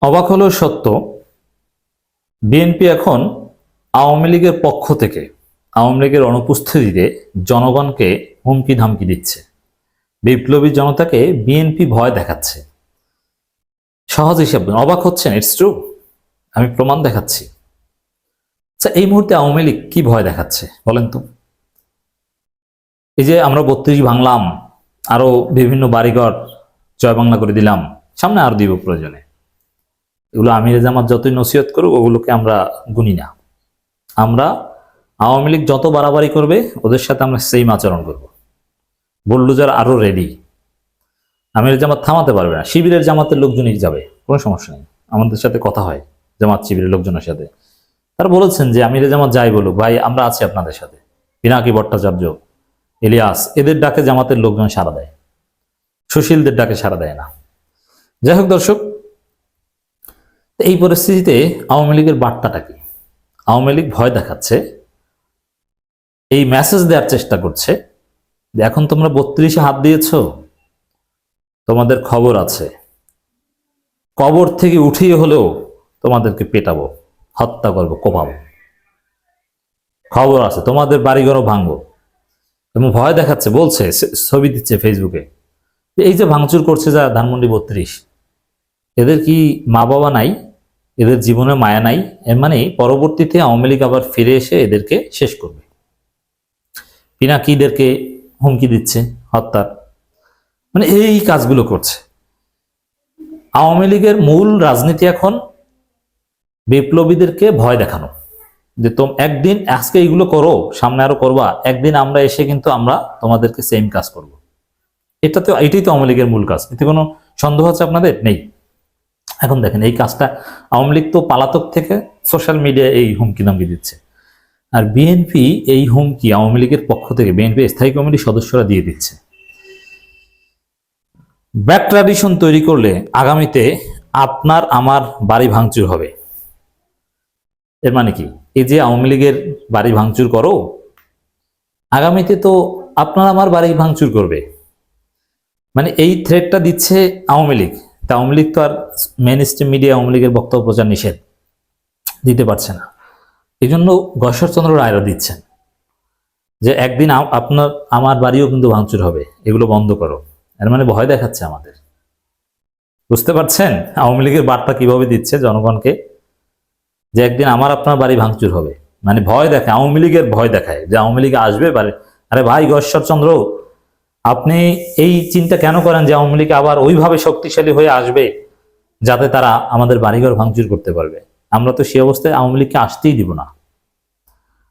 অবাক হলেও সত্য, বিএনপি এখন আওয়ামী লীগের পক্ষ থেকে আওয়ামী লীগের অনুপস্থিতিতে জনগণকে হুমকি ধামকি দিচ্ছে। বিপ্লবী জনতাকে বিএনপি ভয় দেখাচ্ছে। সহজ হিসাব অবাক হচ্ছেন? ইটস ট্রু, আমি প্রমাণ দেখাচ্ছি। আচ্ছা, এই মুহূর্তে আওয়ামী লীগ কি ভয় দেখাচ্ছে বলেন তো? এই যে আমরা 32 ভাঙলাম, আরো বিভিন্ন বাড়িঘর জয় বাংলা করে দিলাম, সামনে আর দিব প্রয়োজনে, এগুলো আমিরে জামাত যতই নসিহত করুক ওগুলোকে আমরা গুনি না। আমরা আওয়ামী লীগ যত বাড়াবাড়ি করবে ওদের সাথে আমরা সেম আচরণ করব। বুলডোজার আরো রেডি, আমিরে জামাত থামাতে পারবে না। শিবিরের জামাতের লোকজনই যাবে, কোনো সমস্যা নেই। আমাদের সাথে কথা হয় জামাত শিবিরের লোকজনের সাথে, তারা বলেছেন যে আমিরে জামাত যাই বলুক ভাই, আমরা আছি আপনাদের সাথে। পিনাকি ভট্টাচার্য, ইলিয়াস, এদের ডাকে জামাতের লোকজন সাড়া দেয়, সুশীলদের ডাকে সাড়া দেয় না। যাই হোক দর্শক, এই পরিস্থিতিতে আওয়ামী লীগের বার্তাটা কি? আওয়ামী লীগ ভয় দেখাচ্ছে, এই মেসেজ দেওয়ার চেষ্টা করছে যে এখন তোমরা 32-এ হাত দিয়েছ, তোমাদের খবর আছে, কবর থেকে উঠিয়ে হলেও তোমাদেরকে পেটাবো, হত্যা করবো, কোপাবো, খবর আছে, তোমাদের বাড়িঘরও ভাঙবো। এবং ভয় দেখাচ্ছে, বলছে, ছবি দিচ্ছে ফেসবুকে, এই যে ভাঙচুর করছে যারা ধানমন্ডি 32, এদের কি মা বাবা নাই? এদের জীবনে মায়া নাই? এর মানে পরবর্তীতে আওয়ামী লীগ আবার ফিরে এসে এদেরকে শেষ করবে। পিনাকিদেরকে হুমকি দিচ্ছে হত্যার, মানে এই কাজগুলো করছে। আওয়ামী লীগের মূল রাজনীতি এখন বিপ্লবীদেরকে ভয় দেখানো, যে তোম একদিন আজকে এইগুলো করো, সামনে আরো করবা, একদিন আমরা এসে কিন্তু আমরা তোমাদেরকে সেম কাজ করব। এটাই তো আওয়ামী লীগের মূল কাজ, এতে কোনো সন্দেহ আছে আপনাদের? নেই। এখন দেখেন এই কাজটা আওয়ামী লীগ তো পালাতক থেকে সোশ্যাল মিডিয়ায় এই হুমকি দামকি দিচ্ছে, আর বিএনপি এই হুমকি আওয়ামী লীগের পক্ষ থেকে বিএনপি স্থায়ী কমিটির সদস্যরা দিয়ে দিচ্ছে। ব্যাড ট্র্যাডিশন তৈরি করলে আগামীতে আপনার আমার বাড়ি ভাঙচুর হবে। এর মানে কি? এই যে আওয়ামী লীগের বাড়ি ভাঙচুর করো, আগামীতে তো আপনার আমার বাড়ি ভাঙচুর করবে, মানে এই থ্রেটটা দিচ্ছে আওয়ামী লীগ। তা আওয়ামী লীগ তো আর মেইন স্ট্রিম মিডিয়া আওয়ামী লীগের বক্তব্য প্রচার নিষেধ দিতে পারছে না, এই জন্য গশ্বরচন্দ্র রায়রা দিচ্ছেন যে একদিন আপনার আমার বাড়িও কিন্তু ভাঙচুর হবে, এগুলো বন্ধ করো। এর মানে ভয় দেখাচ্ছে আমাদের। বুঝতে পারছেন আওয়ামী লীগের বার্তা কিভাবে দিচ্ছে জনগণকে, যে একদিন আমার আপনার বাড়ি ভাঙচুর হবে, মানে ভয় দেখায়, আওয়ামী লীগের ভয় দেখায় যে আওয়ামী লীগ আসবে বাড়ি। আরে ভাই গশ্বরচন্দ্র, আপনি এই চিন্তা কেন করেন যে আওয়ামী লীগ আবার ওইভাবে শক্তিশালী হয়ে আসবে যাতে তারা আমাদের বাড়িঘর ভাঙচুর করতে পারবে? আমরা তো সেই অবস্থায় আওয়ামী লীগকে আসতেই দিব না।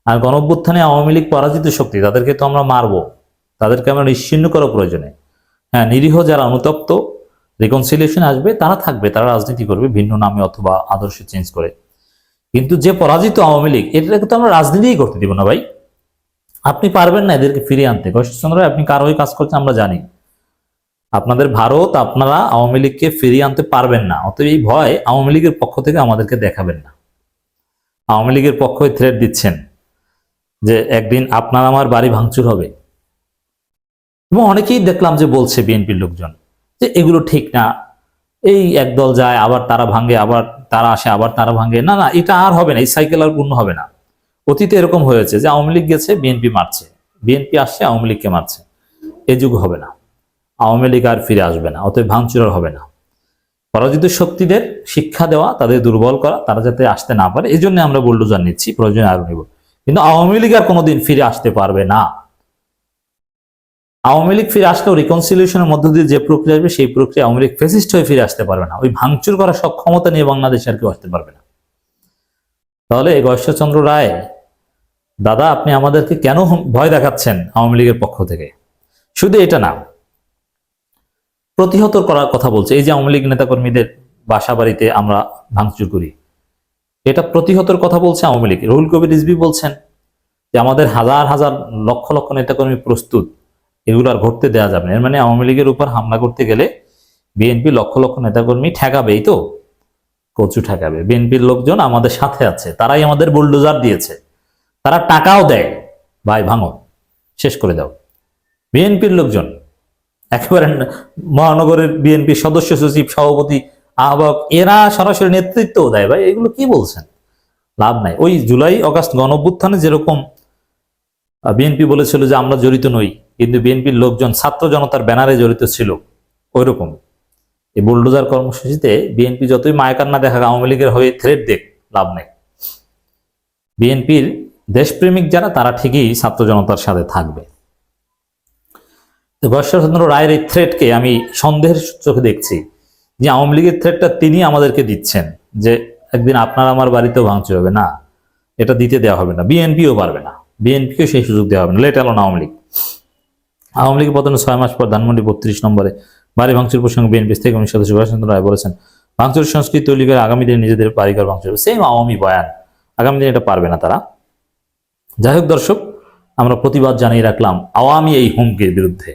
আর গণঅভ্যুত্থানে আওয়ামী লীগ পরাজিত শক্তি, তাদেরকে তো আমরা মারবো, তাদেরকে আমরা নিশ্চিহ্ন করা প্রয়োজনে। হ্যাঁ, নিরীহ যারা অনুতপ্ত রিকনসিলিয়েশন আসবে তারা থাকবে, তারা রাজনীতি করবে ভিন্ন নামে অথবা আদর্শ চেঞ্জ করে, কিন্তু যে পরাজিত আওয়ামী লীগ এটাকে তো আমরা রাজনীতিই করতে দিব না ভাই। আপনি পারবেন না এদেরকে ফিরিয়ে আনতে। গশ্বরচন্দ্র, আপনি কার হয়ে কাজ করছেন আমরা জানি, আপনাদের ভারত, আপনারা আওয়ামী লীগকে ফিরিয়ে আনতে পারবেন না। অতএব এই ভয় আওয়ামী লীগের পক্ষ থেকে আমাদেরকে দেখাবেন না। আওয়ামী লীগের পক্ষ হয়ে থ্রেট দিচ্ছেন যে একদিন আপনার আমার বাড়ি ভাঙচুর হবে, এবং অনেকেই দেখলাম যে বলছে বিএনপির লোকজন যে এগুলো ঠিক না, এই একদল যায় আবার তারা ভাঙে, আবার তারা আসে আবার তারা ভাঙে। না না, এটা আর হবে না, এই সাইকেল আর পূর্ণ হবে না। অতীতে এরকম হয়েছে যে আওয়ামী লীগ গেছে বিএনপি মারছে, বিএনপি আসছে আওয়ামী লীগকে মারছে, এ যুগ হবে না। আওয়ামী লীগ আর ফিরে আসবে না, অতএব ভাঙচুর আর হবে না। পরাজিত শক্তিদের শিক্ষা দেওয়া, তাদের দুর্বল করা, তারা যাতে আসতে না পারে, এই জন্য আমরা বুলডোজার নিচ্ছি, প্রয়োজনে আরো নিব। কিন্তু আওয়ামী লীগ আর কোনোদিন ফিরে আসতে পারবে না। আওয়ামী লীগ ফিরে আসলেও রিকনসিলিয়েশনের মধ্য দিয়ে যে প্রক্রিয়া আসবে সেই প্রক্রিয়া আওয়ামী লীগ ফেসিস্ট হয়ে ফিরে আসতে পারবে না। ওই ভাঙচুর করার সক্ষমতা নিয়ে বাংলাদেশে আর কেউ আসতে পারবে না। তাহলে গশ্বরচন্দ্র রায় দাদা, আপনি আমাদেরকে কেন ভয় দেখাচ্ছেন আওয়ামী লীগের পক্ষ থেকে? শুধু এটা না, প্রতিহত করার কথা বলছে। এই যে আওয়ামী লীগ নেতাকর্মীদের বাসা বাড়িতে আমরা ভাঙচুর করি, এটা প্রতিহতর কথা বলছে আওয়ামী লীগ। রুহুল কবির রিজভী বলছেন যে আমাদের হাজার হাজার লক্ষ লক্ষ নেতাকর্মী প্রস্তুত, এগুলো আর ঘটতে দেওয়া যাবে না। এর মানে আওয়ামী লীগের উপর হামলা করতে গেলে বিএনপি লক্ষ লক্ষ নেতাকর্মী ঠেকাবেই, তো কচু ঠেকাবে। বিএনপির লোকজন আমাদের সাথে আছে, তারাই আমাদের বুলডোজার দিয়েছে, তারা টাকাও দেয়, ভাই ভাঙো, শেষ করে দাও। বিএনপির লোকজন একেবারে মহানগরের বিএনপির সদস্য সচিব সভাপতি আহ্বায়ক এরা সরাসরি নেতৃত্ব দেয়। ভাই এগুলো কি বলছেন? লাভ নাই। ওই জুলাই অগাস্ট গণ অভ্যুত্থানে যেরকম বিএনপি বলেছিল যে আমরা জড়িত নই, কিন্তু বিএনপির লোকজন ছাত্র জনতার ব্যানারে জড়িত ছিল, ওইরকম এই বুলডোজার কর্মসূচিতে বিএনপি যতই মায়াকান্না দেখা আওয়ামী লীগের হয়ে থ্রেট দেখ, লাভ নেই। বিএনপির দেশপ্রেমিক যারা তারা ঠিকই ছাত্র জনতার সাথে থাকবে। ঈশ্বরচন্দ্র রায়ের এই থ্রেটকে আমি সন্দেহের চোখে দেখছি যে আওয়ামী লীগের থ্রেটটা তিনি আমাদেরকে দিচ্ছেন যে একদিন আপনার আমার বাড়িতেও ভাঙচুর হবে। না, এটা দিতে দেওয়া হবে না, বিএনপিও পারবে না, বিএনপিকেও সেই সুযোগ দেওয়া হবে না, লেট অ্যালোন আওয়ামী লীগ। আওয়ামী লীগ পতনের 6 মাস পর ধানমন্ডি 32 নম্বরে বাড়ি ভাঙচুর প্রসঙ্গে বিএনপি থেকে কমিটির সদস্য ঈশ্বরচন্দ্র রায় বলেছেন, ভাঙচুর সংস্কৃতি তৈরি করে আগামী দিনে নিজেদের বাড়িঘর ভাঙচুর হবে। সেম আওয়ামী বয়ান, আগামী দিনে এটা পারবে না তারা। যাই হোক দর্শক, আমরা প্রতিবাদ জানিয়ে রাখলাম আওয়ামী এই হুমকির বিরুদ্ধে।